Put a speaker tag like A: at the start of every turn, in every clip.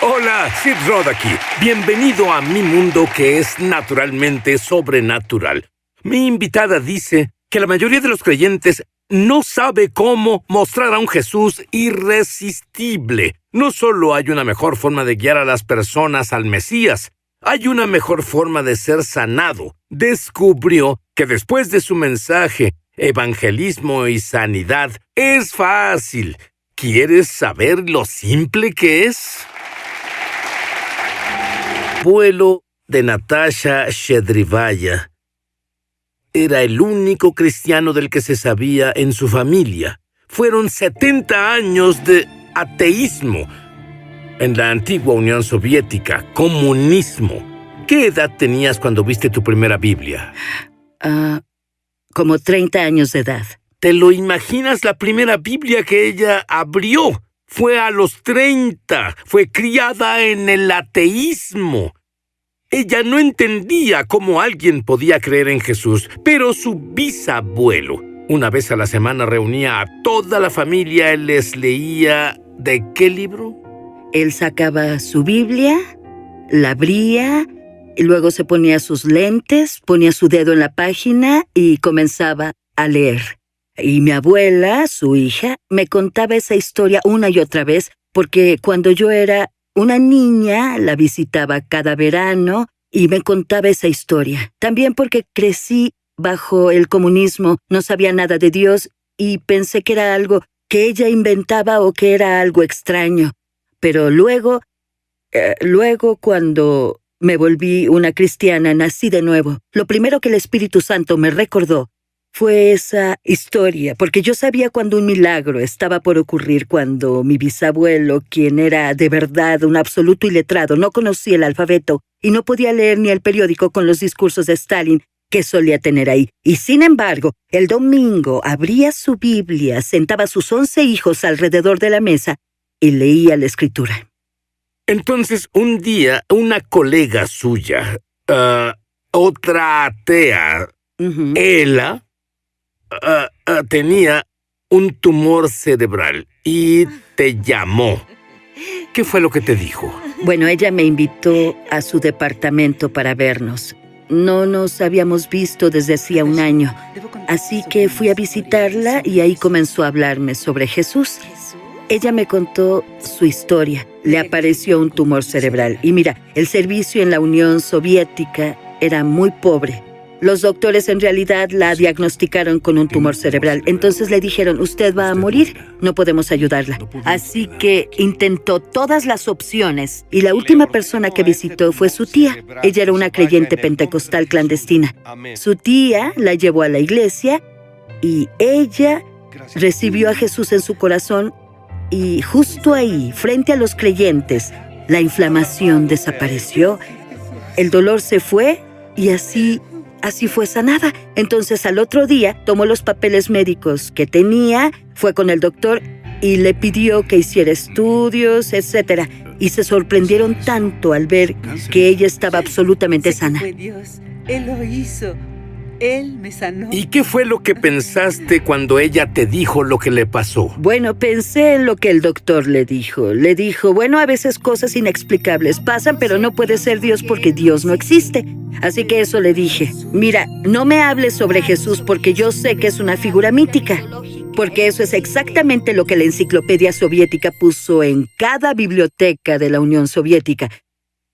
A: Hola, Sid Roth aquí. Bienvenido a mi mundo que es naturalmente sobrenatural. Mi invitada dice que la mayoría de los creyentes no sabe cómo mostrar a un Jesús irresistible. No solo hay una mejor forma de guiar a las personas al Mesías, hay una mejor forma de ser sanado. Descubrió que después de su mensaje, evangelismo y sanidad, es fácil. ¿Quieres saber lo simple que es? Vuelo de Natasha Shedrivaya. Era el único cristiano del que se sabía en su familia. Fueron 70 años de ateísmo en la antigua Unión Soviética, comunismo. ¿Qué edad tenías cuando viste tu primera Biblia?
B: Como 30 años de edad.
A: ¿Te lo imaginas? La primera Biblia que ella abrió fue a los 30. Fue criada en el ateísmo. Ella no entendía cómo alguien podía creer en Jesús, pero su bisabuelo, una vez a la semana, reunía a toda la familia y les leía... ¿De qué libro?
B: Él sacaba su Biblia, la abría, y luego se ponía sus lentes, ponía su dedo en la página y comenzaba a leer. Y mi abuela, su hija, me contaba esa historia una y otra vez, porque cuando yo era una niña la visitaba cada verano y me contaba esa historia. También porque crecí bajo el comunismo, no sabía nada de Dios y pensé que era algo que ella inventaba o que era algo extraño. Pero luego cuando me volví una cristiana, nací de nuevo. Lo primero que el Espíritu Santo me recordó fue esa historia, porque yo sabía cuando un milagro estaba por ocurrir, cuando mi bisabuelo, quien era de verdad un absoluto iletrado, no conocía el alfabeto y no podía leer ni el periódico con los discursos de Stalin que solía tener ahí. Y sin embargo, el domingo abría su Biblia, sentaba a sus 11 hijos alrededor de la mesa y leía la Escritura.
A: Entonces, un día, una colega suya, otra atea, Ella, tenía un tumor cerebral y te llamó. ¿Qué fue lo que te dijo?
B: Bueno, ella me invitó a su departamento para vernos. No nos habíamos visto desde hacía un año, así que fui a visitarla y ahí comenzó a hablarme sobre Jesús. Ella me contó su historia. Le apareció un tumor cerebral. Y mira, el servicio en la Unión Soviética era muy pobre. Los doctores en realidad la diagnosticaron con un tumor cerebral. Entonces le dijeron, usted va a morir, no podemos ayudarla. Así que intentó todas las opciones y la última persona que visitó fue su tía. Ella era una creyente pentecostal clandestina. Su tía la llevó a la iglesia y ella recibió a Jesús en su corazón y justo ahí, frente a los creyentes, la inflamación desapareció, el dolor se fue y así fue sanada. Entonces al otro día tomó los papeles médicos que tenía, fue con el doctor y le pidió que hiciera estudios, etc. Y se sorprendieron tanto al ver que ella estaba absolutamente sana.
C: Fue Dios, Él lo hizo, Él me sanó.
A: ¿Y qué fue lo que pensaste cuando ella te dijo lo que le pasó?
B: Bueno, pensé en lo que el doctor le dijo. Le dijo, bueno, a veces cosas inexplicables pasan, pero no puede ser Dios porque Dios no existe. Así que eso le dije. Mira, no me hables sobre Jesús porque yo sé que es una figura mítica. Porque eso es exactamente lo que la enciclopedia soviética puso en cada biblioteca de la Unión Soviética.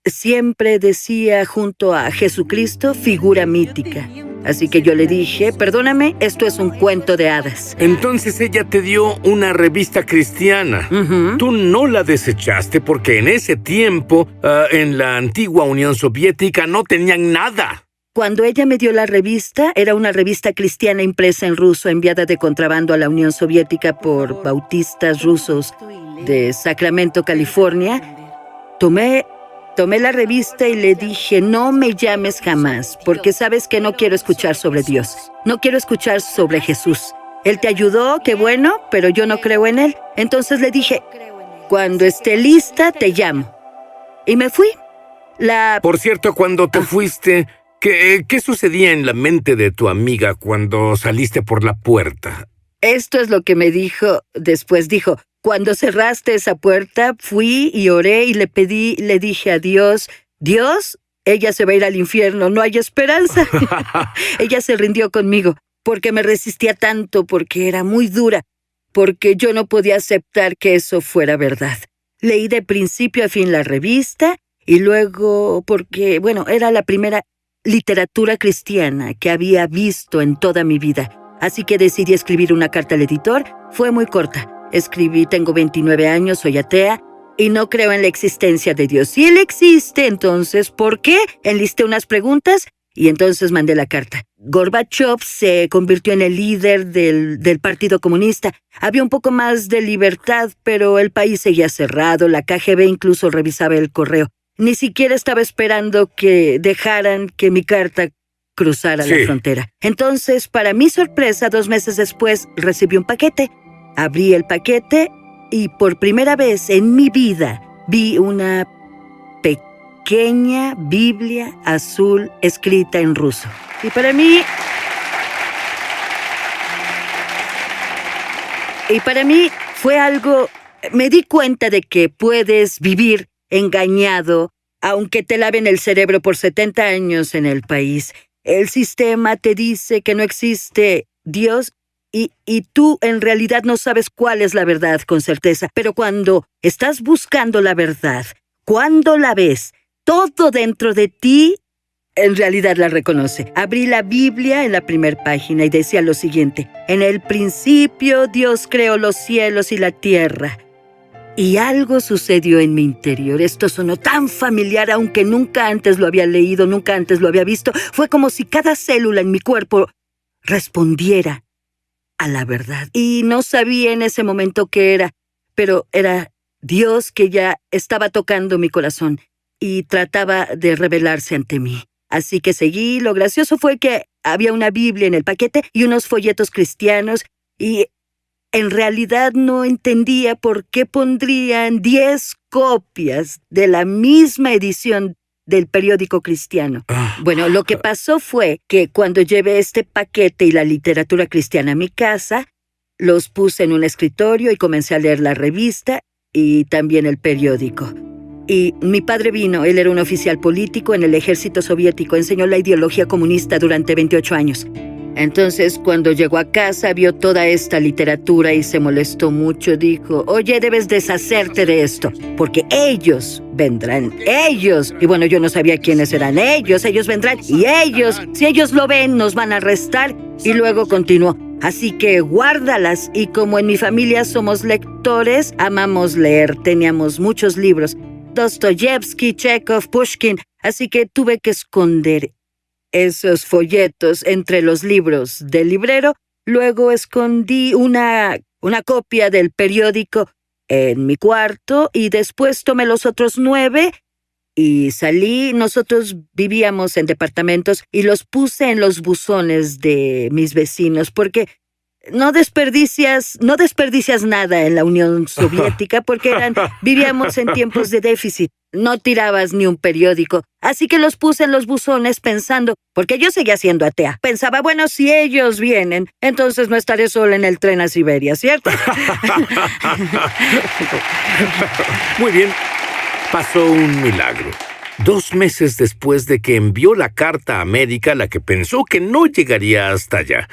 B: Siempre decía junto a Jesucristo, figura mítica. Así que yo le dije, perdóname, esto es un cuento de hadas.
A: Entonces ella te dio una revista cristiana. Tú no la desechaste porque en ese tiempo, en la antigua Unión Soviética, no tenían nada.
B: Cuando ella me dio la revista, era una revista cristiana impresa en ruso, enviada de contrabando a la Unión Soviética por bautistas rusos de Sacramento, California. Tomé la revista y le dije, no me llames jamás, porque sabes que no quiero escuchar sobre Dios. No quiero escuchar sobre Jesús. Él te ayudó, qué bueno, pero yo no creo en Él. Entonces le dije, cuando esté lista, te llamo. Y me fui.
A: Por cierto, cuando te fuiste, ¿qué sucedía en la mente de tu amiga cuando saliste por la puerta?
B: Esto es lo que me dijo. Después dijo, Cuando cerraste esa puerta, fui y oré y le dije a Dios, Dios, ella se va a ir al infierno, no hay esperanza. Ella se rindió conmigo, porque me resistía tanto, porque era muy dura, porque yo no podía aceptar que eso fuera verdad. Leí de principio a fin la revista y luego porque, era la primera literatura cristiana que había visto en toda mi vida. Así que decidí escribir una carta al editor. Fue muy corta. Escribí, tengo 29 años, soy atea y no creo en la existencia de Dios. Si Él existe, entonces, ¿por qué? Enlisté unas preguntas y entonces mandé la carta. Gorbachev se convirtió en el líder del Partido Comunista. Había un poco más de libertad, pero el país seguía cerrado. La KGB incluso revisaba el correo. Ni siquiera estaba esperando que dejaran que mi carta cruzara la frontera. Entonces, para mi sorpresa, 2 meses después, recibí un paquete. Abrí el paquete y por primera vez en mi vida vi una pequeña Biblia azul escrita en ruso. Y para mí fue algo... Me di cuenta de que puedes vivir engañado, aunque te laven el cerebro por 70 años en el país. El sistema te dice que no existe Dios y tú en realidad no sabes cuál es la verdad con certeza. Pero cuando estás buscando la verdad, cuando la ves, todo dentro de ti en realidad la reconoce. Abrí la Biblia en la primera página y decía lo siguiente: en el principio Dios creó los cielos y la tierra. Y algo sucedió en mi interior. Esto sonó tan familiar, aunque nunca antes lo había leído, nunca antes lo había visto. Fue como si cada célula en mi cuerpo respondiera a la verdad. Y no sabía en ese momento qué era, pero era Dios que ya estaba tocando mi corazón y trataba de revelarse ante mí. Así que seguí. Lo gracioso fue que había una Biblia en el paquete y unos folletos cristianos y en realidad no entendía por qué pondrían 10 copias de la misma edición del periódico cristiano. Bueno, lo que pasó fue que cuando llevé este paquete y la literatura cristiana a mi casa, los puse en un escritorio y comencé a leer la revista y también el periódico. Y mi padre vino, él era un oficial político en el ejército soviético, enseñó la ideología comunista durante 28 años. Entonces, cuando llegó a casa, vio toda esta literatura y se molestó mucho. Dijo, oye, debes deshacerte de esto, porque ellos vendrán, ellos. Y bueno, yo no sabía quiénes eran ellos vendrán y ellos, si ellos lo ven, nos van a arrestar. Y luego continuó, así que guárdalas. Y como en mi familia somos lectores, amamos leer, teníamos muchos libros. Dostoyevsky, Chekhov, Pushkin, así que tuve que esconder esos folletos entre los libros del librero. Luego escondí una copia del periódico en mi cuarto y después tomé los otros 9 y salí. Nosotros vivíamos en departamentos y los puse en los buzones de mis vecinos porque no desperdicias nada en la Unión Soviética porque vivíamos en tiempos de déficit. No tirabas ni un periódico. Así que los puse en los buzones pensando, porque yo seguía siendo atea. Pensaba, bueno, si ellos vienen, entonces no estaré sola en el tren a Siberia, ¿cierto?
A: Muy bien. Pasó un milagro. 2 meses después de que envió la carta a América, la que pensó que no llegaría hasta allá,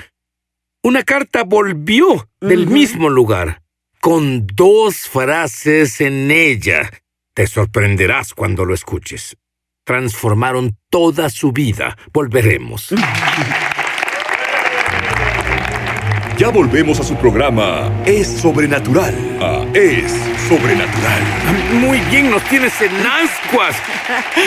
A: una carta volvió del mismo lugar, con 2 frases en ella. Te sorprenderás cuando lo escuches. Transformaron toda su vida. Volveremos.
D: Ya volvemos a su programa Es Sobrenatural. Es Sobrenatural.
A: Muy bien, nos tienes en ascuas.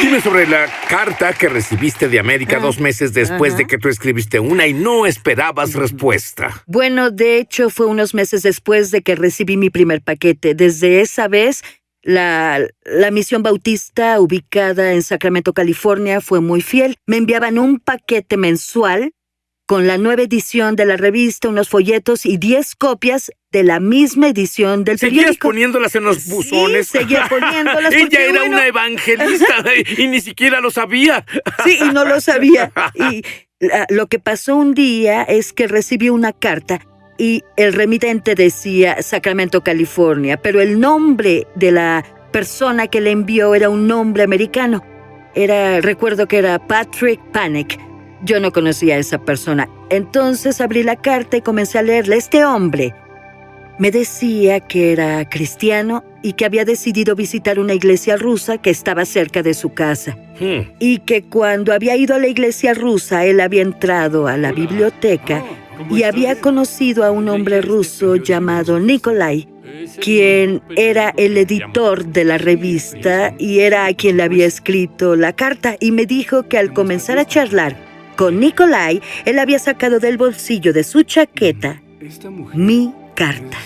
A: Dime sobre la carta que recibiste de América 2 meses después de que tú escribiste una y no esperabas respuesta.
B: Bueno, de hecho, fue unos meses después de que recibí mi primer paquete. Desde esa vez, la misión bautista ubicada en Sacramento, California, fue muy fiel. Me enviaban un paquete mensual con la nueva edición de la revista, unos folletos y 10 copias de la misma edición del periódico.
A: ¿Seguías poniéndolas en los buzones?
B: Sí, seguía poniéndolas.
A: Ella era una evangelista y ni siquiera lo sabía.
B: Sí, y no lo sabía. Y lo que pasó un día es que recibí una carta y el remitente decía Sacramento, California, pero el nombre de la persona que le envió era un nombre americano. Recuerdo que era Patrick Panic. Yo no conocía a esa persona. Entonces abrí la carta y comencé a leerla. Este hombre me decía que era cristiano y que había decidido visitar una iglesia rusa que estaba cerca de su casa. Y que cuando había ido a la iglesia rusa, él había entrado a la biblioteca y había conocido a un hombre ruso llamado Nikolai, quien era el editor de la revista y era a quien le había escrito la carta. Y me dijo que al comenzar a charlar con Nikolai, él había sacado del bolsillo de su chaqueta mi carta.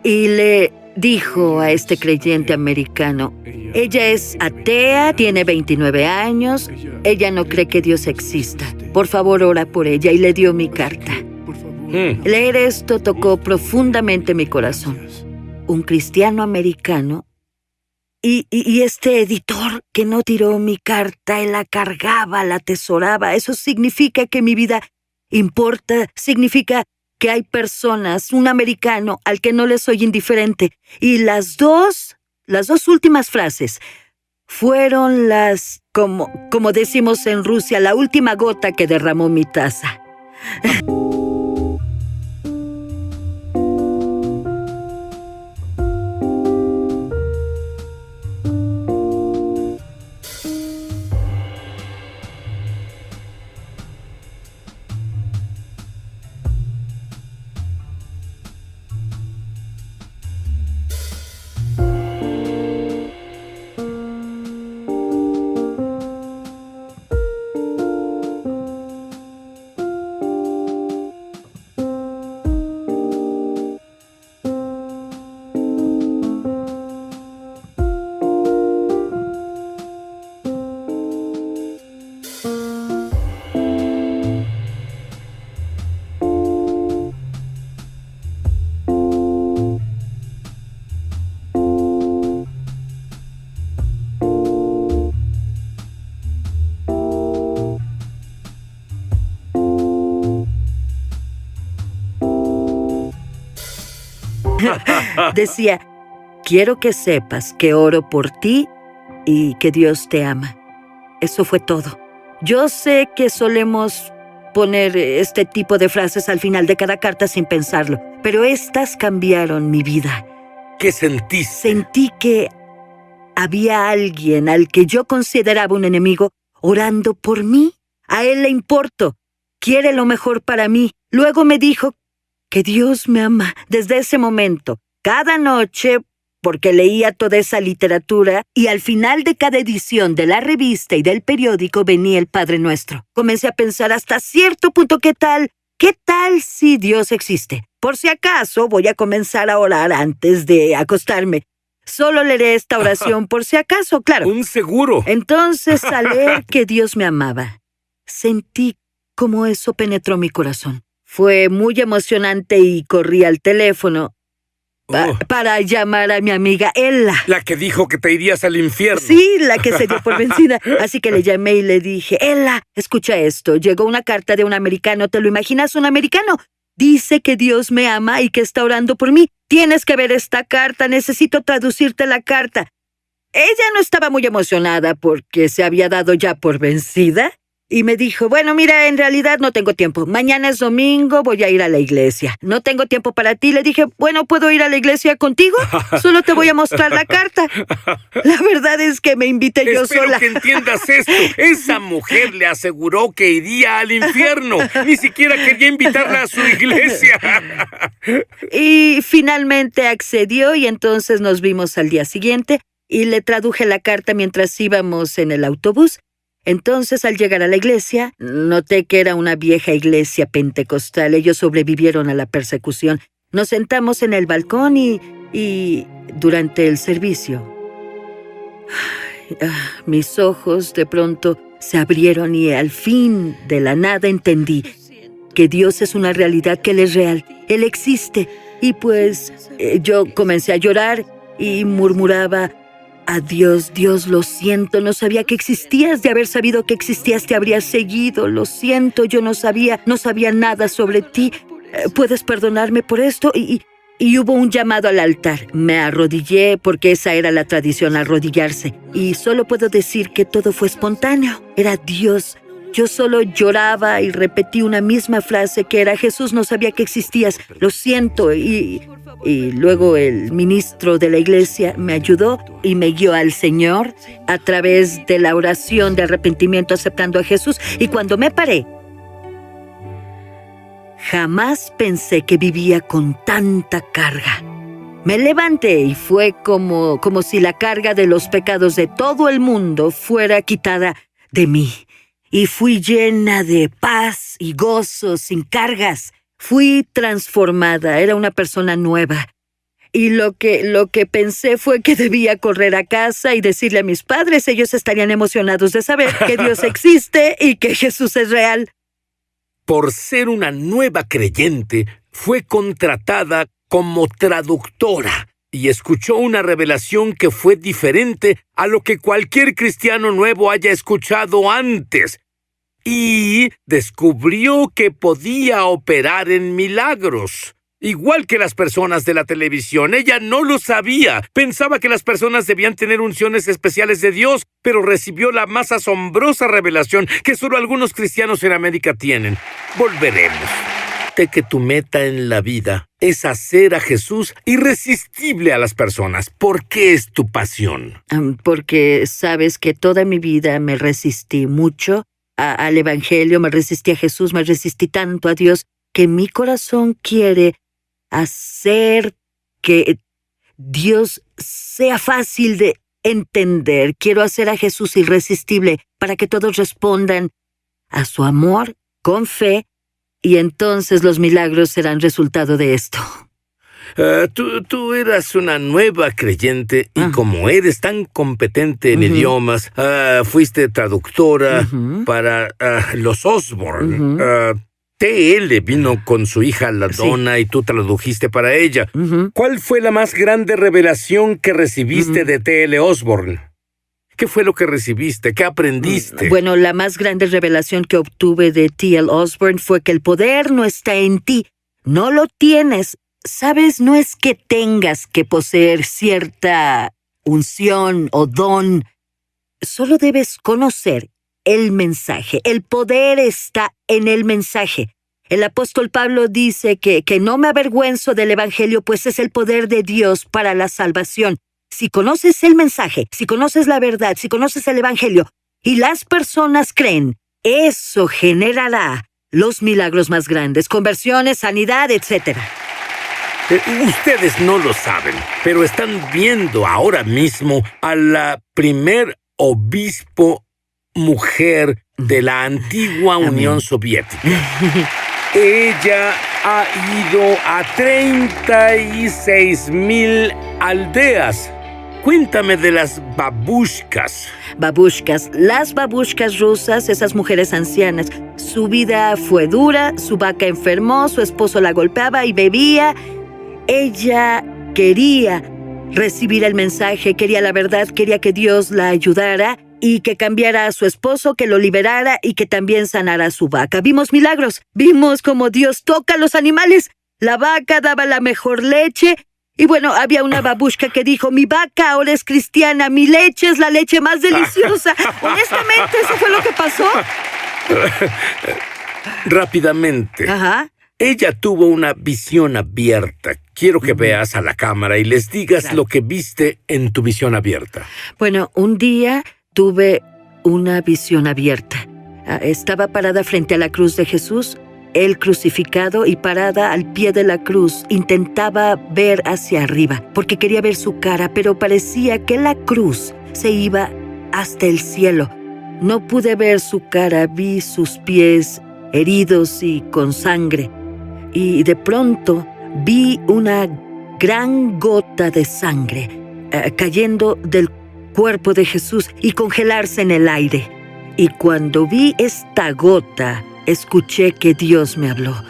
B: Y le dijo a este creyente americano, ella es atea, tiene 29 años, ella no cree que Dios exista. Por favor, ora por ella. Y le dio mi carta. Leer esto tocó profundamente mi corazón. Un cristiano americano y este editor que no tiró mi carta, él la cargaba, la atesoraba. Eso significa que mi vida importa, significa que hay personas, un americano al que no le soy indiferente. Y las dos últimas frases fueron como decimos en Rusia, la última gota que derramó mi taza. Decía, quiero que sepas que oro por ti y que Dios te ama. Eso fue todo. Yo sé que solemos poner este tipo de frases al final de cada carta sin pensarlo, pero estas cambiaron mi vida.
A: ¿Qué sentiste?
B: Sentí que había alguien al que yo consideraba un enemigo orando por mí. A él le importo, quiere lo mejor para mí. Luego me dijo que Dios me ama. Desde ese momento, cada noche, porque leía toda esa literatura, y al final de cada edición de la revista y del periódico venía el Padre Nuestro. Comencé a pensar hasta cierto punto, ¿qué tal si Dios existe? Por si acaso, voy a comenzar a orar antes de acostarme. Solo leeré esta oración por si acaso, claro.
A: Un seguro.
B: Entonces, al leer que Dios me amaba, sentí como eso penetró mi corazón. Fue muy emocionante y corrí al teléfono para llamar a mi amiga Ella.
A: La que dijo que te irías al infierno.
B: Sí, la que se dio por vencida. Así que le llamé y le dije, Ella, escucha esto. Llegó una carta de un americano. ¿Te lo imaginas? Un americano. Dice que Dios me ama y que está orando por mí. Tienes que ver esta carta. Necesito traducirte la carta. Ella no estaba muy emocionada porque se había dado ya por vencida. Y me dijo, bueno, mira, en realidad no tengo tiempo. Mañana es domingo, voy a ir a la iglesia. No tengo tiempo para ti. Le dije, bueno, ¿puedo ir a la iglesia contigo? Solo te voy a mostrar la carta. La verdad es que me invité yo sola.
A: Espero que entiendas esto. Esa mujer le aseguró que iría al infierno. Ni siquiera quería invitarla a su iglesia.
B: Y finalmente accedió y entonces nos vimos al día siguiente y le traduje la carta mientras íbamos en el autobús. Entonces, al llegar a la iglesia, noté que era una vieja iglesia pentecostal. Ellos sobrevivieron a la persecución. Nos sentamos en el balcón y durante el servicio, mis ojos de pronto se abrieron y al fin, de la nada, entendí que Dios es una realidad, que Él es real. Él existe. Y pues yo comencé a llorar y murmuraba, adiós, Dios, lo siento, no sabía que existías. De haber sabido que existías, te habría seguido. Lo siento, yo no sabía nada sobre ti. ¿puedes perdonarme por esto? Y hubo un llamado al altar. Me arrodillé porque esa era la tradición, arrodillarse. Y solo puedo decir que todo fue espontáneo. Era Dios. Yo solo lloraba y repetí una misma frase que era: Jesús, no sabía que existías, lo siento. Y luego el ministro de la iglesia me ayudó y me guió al Señor a través de la oración de arrepentimiento, aceptando a Jesús. Y cuando me paré, jamás pensé que vivía con tanta carga. Me levanté y fue como si la carga de los pecados de todo el mundo fuera quitada de mí. Y fui llena de paz y gozo, sin cargas. Fui transformada, era una persona nueva. Y lo que pensé fue que debía correr a casa y decirle a mis padres. Ellos estarían emocionados de saber que Dios existe y que Jesús es real.
A: Por ser una nueva creyente, fue contratada como traductora y escuchó una revelación que fue diferente a lo que cualquier cristiano nuevo haya escuchado antes. Y descubrió que podía operar en milagros. Igual que las personas de la televisión, ella no lo sabía. Pensaba que las personas debían tener unciones especiales de Dios, pero recibió la más asombrosa revelación que solo algunos cristianos en América tienen. Volveremos. De que tu meta en la vida es hacer a Jesús irresistible a las personas. ¿Por qué es tu pasión?
B: Porque sabes que toda mi vida me resistí mucho al Evangelio, me resistí a Jesús, me resistí tanto a Dios, que mi corazón quiere hacer que Dios sea fácil de entender. Quiero hacer a Jesús irresistible para que todos respondan a su amor con fe, y entonces los milagros serán resultado de esto.
A: Tú eras una nueva creyente y como eres tan competente en idiomas, fuiste traductora para los Osborne. T.L. vino con su hija la Donna y tú tradujiste para ella. ¿Cuál fue la más grande revelación que recibiste de T.L. Osborne? ¿Qué fue lo que recibiste? ¿Qué aprendiste?
B: Bueno, la más grande revelación que obtuve de T.L. Osborne fue que el poder no está en ti. No lo tienes. ¿Sabes? No es que tengas que poseer cierta unción o don. Solo debes conocer el mensaje. El poder está en el mensaje. El apóstol Pablo dice que no me avergüenzo del Evangelio, pues es el poder de Dios para la salvación. Si conoces el mensaje, si conoces la verdad, si conoces el Evangelio, y las personas creen, eso generará los milagros más grandes, conversiones, sanidad, etc.
A: Ustedes no lo saben, pero están viendo ahora mismo a la primer obispo mujer de la antigua Unión Soviética. Ella ha ido a 36,000 aldeas. Cuéntame de las babushkas.
B: Las babushkas rusas, esas mujeres ancianas. Su vida fue dura, su vaca enfermó, su esposo la golpeaba y bebía. Ella quería recibir el mensaje, quería la verdad, quería que Dios la ayudara y que cambiara a su esposo, que lo liberara y que también sanara a su vaca. Vimos milagros, vimos cómo Dios toca a los animales. La vaca daba la mejor leche. Y bueno, había una babushka que dijo: mi vaca ahora es cristiana, mi leche es la leche más deliciosa. Honestamente, ¿eso fue lo que pasó?
A: Rápidamente. Ella tuvo una visión abierta. Quiero que veas a la cámara y les digas lo que viste en tu visión abierta.
B: Bueno, un día tuve una visión abierta. Estaba parada frente a la cruz de Jesús, Él crucificado, y parada al pie de la cruz intentaba ver hacia arriba, porque quería ver su cara, pero parecía que la cruz se iba hasta el cielo. No pude ver su cara, vi sus pies heridos y con sangre. Y de pronto vi una gran gota de sangre cayendo del cuerpo de Jesús y congelarse en el aire. Y cuando vi esta gota, escuché que Dios me habló.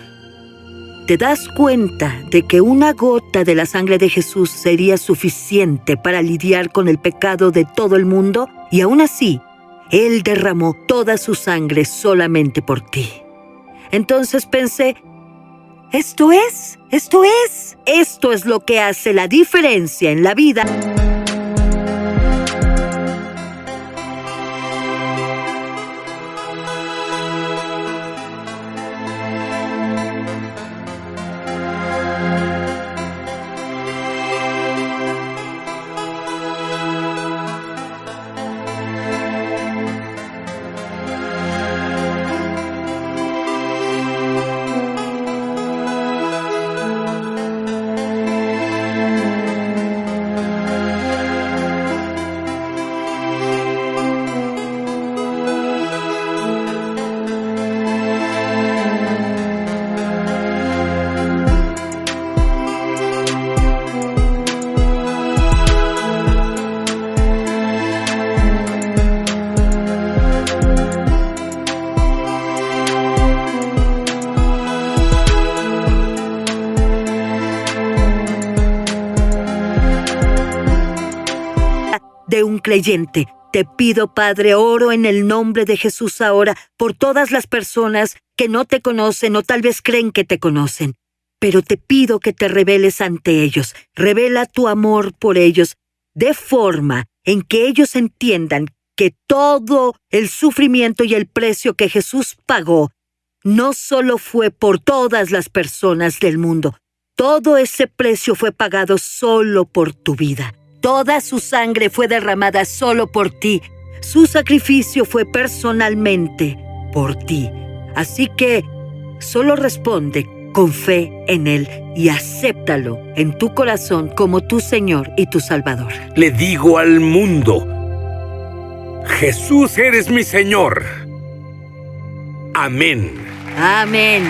B: ¿Te das cuenta de que una gota de la sangre de Jesús sería suficiente para lidiar con el pecado de todo el mundo? Y aún así, Él derramó toda su sangre solamente por ti. Entonces pensé, Esto es lo que hace la diferencia en la vida. De un creyente. Te pido, Padre, oro en el nombre de Jesús ahora por todas las personas que no te conocen o tal vez creen que te conocen. Pero te pido que te reveles ante ellos. Revela tu amor por ellos de forma en que ellos entiendan que todo el sufrimiento y el precio que Jesús pagó no solo fue por todas las personas del mundo. Todo ese precio fue pagado solo por tu vida. Toda su sangre fue derramada solo por ti. Su sacrificio fue personalmente por ti. Así que solo responde con fe en Él y acéptalo en tu corazón como tu Señor y tu Salvador.
A: Le digo al mundo: Jesús, eres mi Señor. Amén.
B: Amén.